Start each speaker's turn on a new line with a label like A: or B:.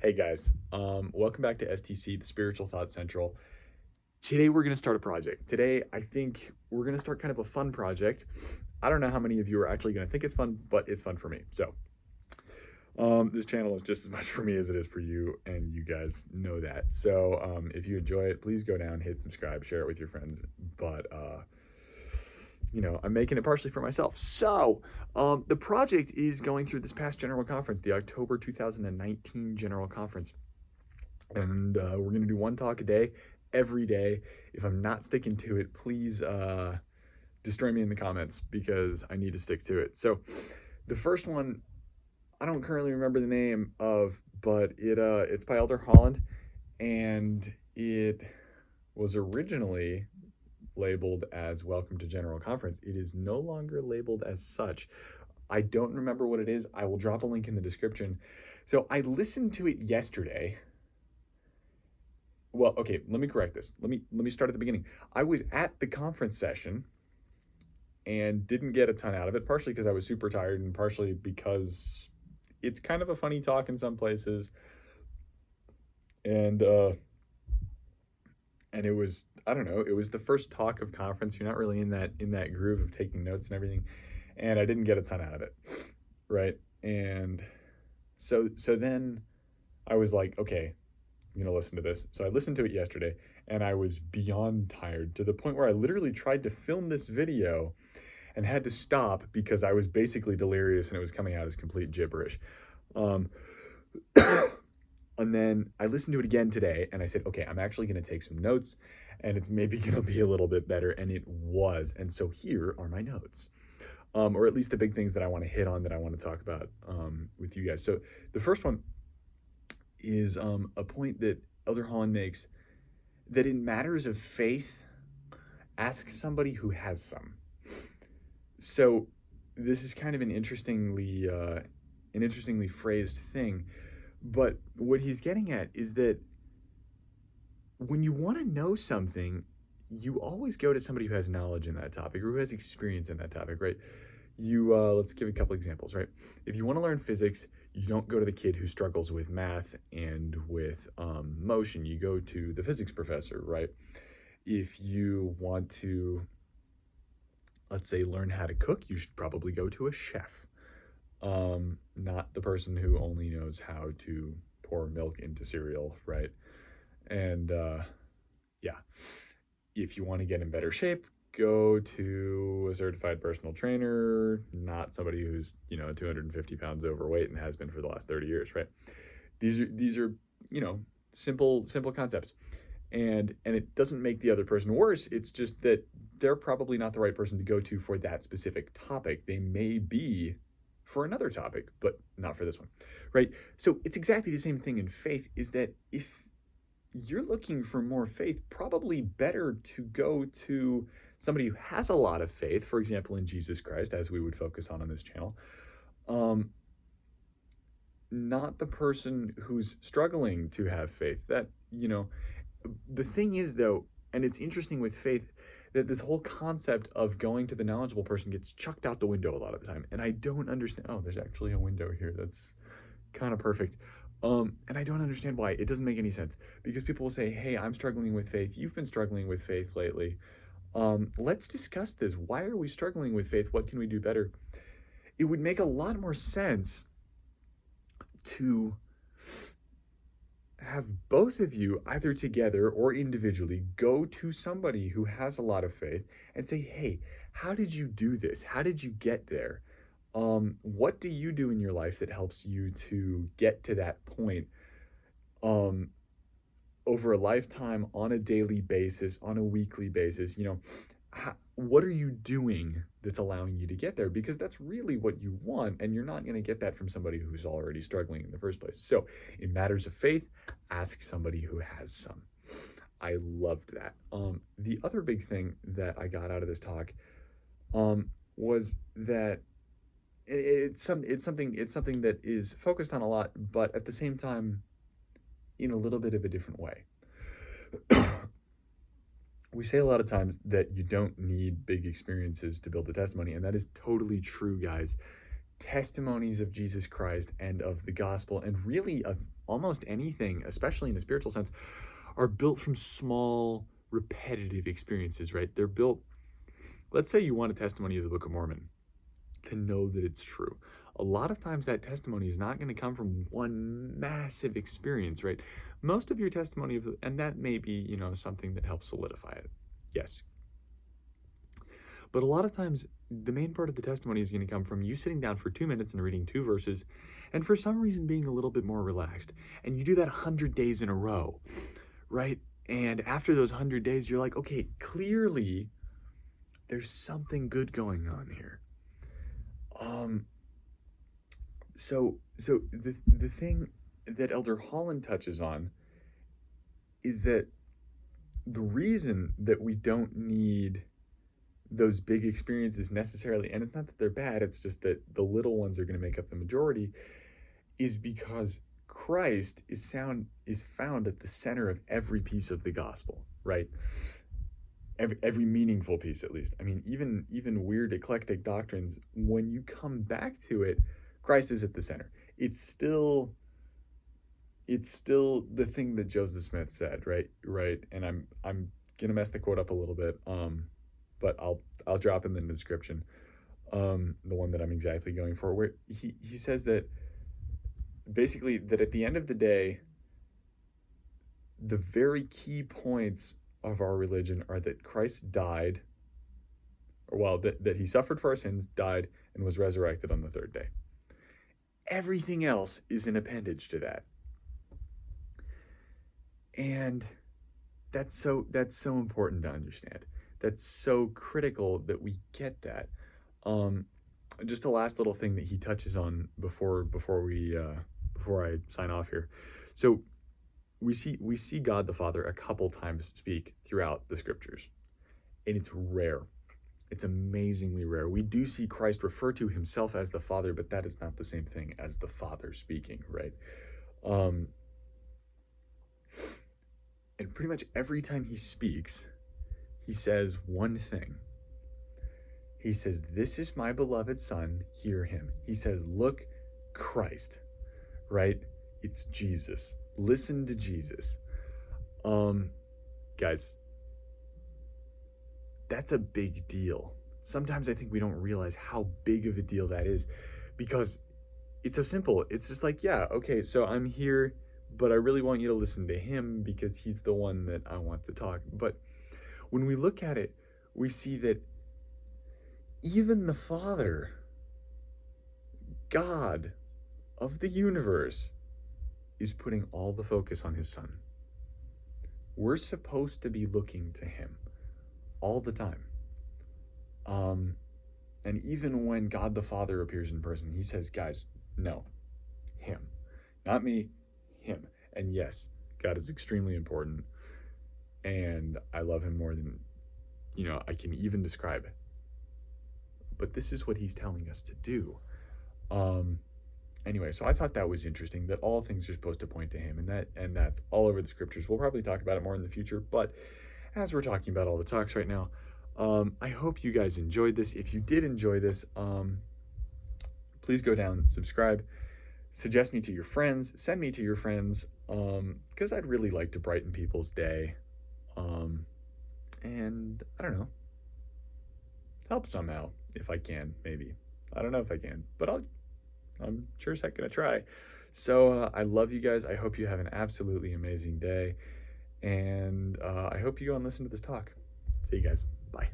A: Hey guys, welcome back to STC, the Spiritual Thought Central. Today we're going to start a project. Today I think we're going to start kind of a fun project. I don't know how many of you are actually going to think it's fun, but it's fun for me. So this channel is just as much for me as it is for you, and you guys know that. So if you enjoy it, please go down, hit subscribe, share it with your friends. But I'm making it partially for myself. So the project is going through this past General Conference, the October 2019 General Conference. And we're going to do one talk a day, every day. If I'm not sticking to it, please destroy me in the comments because I need to stick to it. So the first one, I don't currently remember the name of, but it's by Elder Holland, and it was originally labeled as Welcome to General Conference. It is no longer labeled as such. I don't remember what it is. I will drop a link in the description. So I listened to it yesterday. Well, okay, let me correct this. Let me start at the beginning. I was at the conference session and didn't get a ton out of it, partially because I was super tired and partially because it's kind of a funny talk in some places. And it was, I don't know, it was the first talk of conference. You're not really in that groove of taking notes and everything. And I didn't get a ton out of it, right? And so then I was like, okay, I'm going to listen to this. So I listened to it yesterday, and I was beyond tired to the point where I literally tried to film this video and had to stop because I was basically delirious and it was coming out as complete gibberish. And then I listened to it again today, and I said, okay, I'm actually going to take some notes, and it's maybe going to be a little bit better, and it was. And so here are my notes, or at least the big things that I want to hit on, that I want to talk about with you guys. So the first one is a point that Elder Holland makes, that in matters of faith, ask somebody who has some. So this is kind of an interestingly phrased thing. But what he's getting at is that when you want to know something, you always go to somebody who has knowledge in that topic or who has experience in that topic, right? Let's give a couple examples, right? If you want to learn physics, you don't go to the kid who struggles with math and with motion. You go to the physics professor, right? If you want to, let's say, learn how to cook, you should probably go to a chef. Not the person who only knows how to pour milk into cereal, right? And yeah, if you want to get in better shape, go to a certified personal trainer, not somebody who's 250 pounds overweight and has been for the last 30 years, right? These are simple concepts, and it doesn't make the other person worse. It's just that they're probably not the right person to go to for that specific topic. They may be for another topic, but not for this one, right? So it's exactly the same thing in faith, is that if you're looking for more faith, probably better to go to somebody who has a lot of faith, for example, in Jesus Christ, as we would focus on this channel, not the person who's struggling to have faith. That, the thing is, though, and it's interesting with faith, that this whole concept of going to the knowledgeable person gets chucked out the window a lot of the time. And I don't understand. Oh, there's actually a window here. That's kind of perfect. And I don't understand why. It doesn't make any sense, because people will say, hey, I'm struggling with faith. You've been struggling with faith lately. Let's discuss this. Why are we struggling with faith? What can we do better? It would make a lot more sense to have both of you, either together or individually, go to somebody who has a lot of faith and say, hey, how did you do this? How did you get there? What do you do in your life that helps you to get to that point over a lifetime, on a daily basis, on a weekly basis? What are you doing that's allowing you to get there? Because that's really what you want, and you're not going to get that from somebody who's already struggling in the first place. So in matters of faith, ask somebody who has some. I loved that. The other big thing that I got out of this talk was that it's something that is focused on a lot, but at the same time, in a little bit of a different way. We say a lot of times that you don't need big experiences to build the testimony, and that is totally true, guys. testimonies of Jesus Christ and of the gospel, and really of almost anything, especially in a spiritual sense, are built from small, repetitive experiences, right? They're built, let's say you want a testimony of the Book of Mormon to know that it's true. A lot of times that testimony is not going to come from one massive experience, right? Most of your testimony and that may be, something that helps solidify it. Yes. But a lot of times the main part of the testimony is going to come from you sitting down for 2 minutes and reading 2 verses, and for some reason being a little bit more relaxed. And you do that 100 days in a row, right? And after those 100 days, you're like, okay, clearly there's something good going on here. So the thing that Elder Holland touches on is that the reason that we don't need those big experiences necessarily, and it's not that they're bad, it's just that the little ones are going to make up the majority, is because Christ is found at the center of every piece of the gospel, right? Every meaningful piece, at least. I mean, even weird eclectic doctrines, when you come back to it, Christ is at the center. It's still the thing that Joseph Smith said, right? And I'm gonna mess the quote up a little bit, but I'll drop in the description, the one that I'm exactly going for, where he says that basically that at the end of the day, the very key points of our religion are that Christ died, that he suffered for our sins, died, and was resurrected on the third day. Everything else is an appendage to that. And that's so important to understand. That's so critical that we get that. Just a last little thing that he touches on before I sign off here. So we see God the Father a couple times speak throughout the scriptures, and it's rare. It's amazingly rare. We do see Christ refer to himself as the Father, but that is not the same thing as the Father speaking, right? And pretty much every time he speaks, he says one thing. He says, "This is my beloved Son, hear him." He says, "Look, Christ," right? It's Jesus. Listen to Jesus. Guys, that's a big deal. Sometimes I think we don't realize how big of a deal that is, because it's so simple. It's just like, yeah, okay, so I'm here, but I really want you to listen to him because he's the one that I want to talk. But when we look at it, we see that even the Father, God of the universe, is putting all the focus on his Son. We're supposed to be looking to him all the time. And even when God the Father appears in person, he says, guys, no, him, not me, him. And yes, God is extremely important, and I love him more than, I can even describe. But this is what he's telling us to do. Anyway, so I thought that was interesting, that all things are supposed to point to him, and that's all over the scriptures. We'll probably talk about it more in the future, but as we're talking about all the talks right now, I hope you guys enjoyed this. If you did enjoy this, please go down, subscribe, suggest me to your friends, send me to your friends, because I'd really like to brighten people's day, and I don't know, help somehow if I can. Maybe I don't know if I can, but I'm sure as heck gonna try. So I love you guys. I hope you have an absolutely amazing day, and I hope you go and listen to this talk. See you guys. Bye.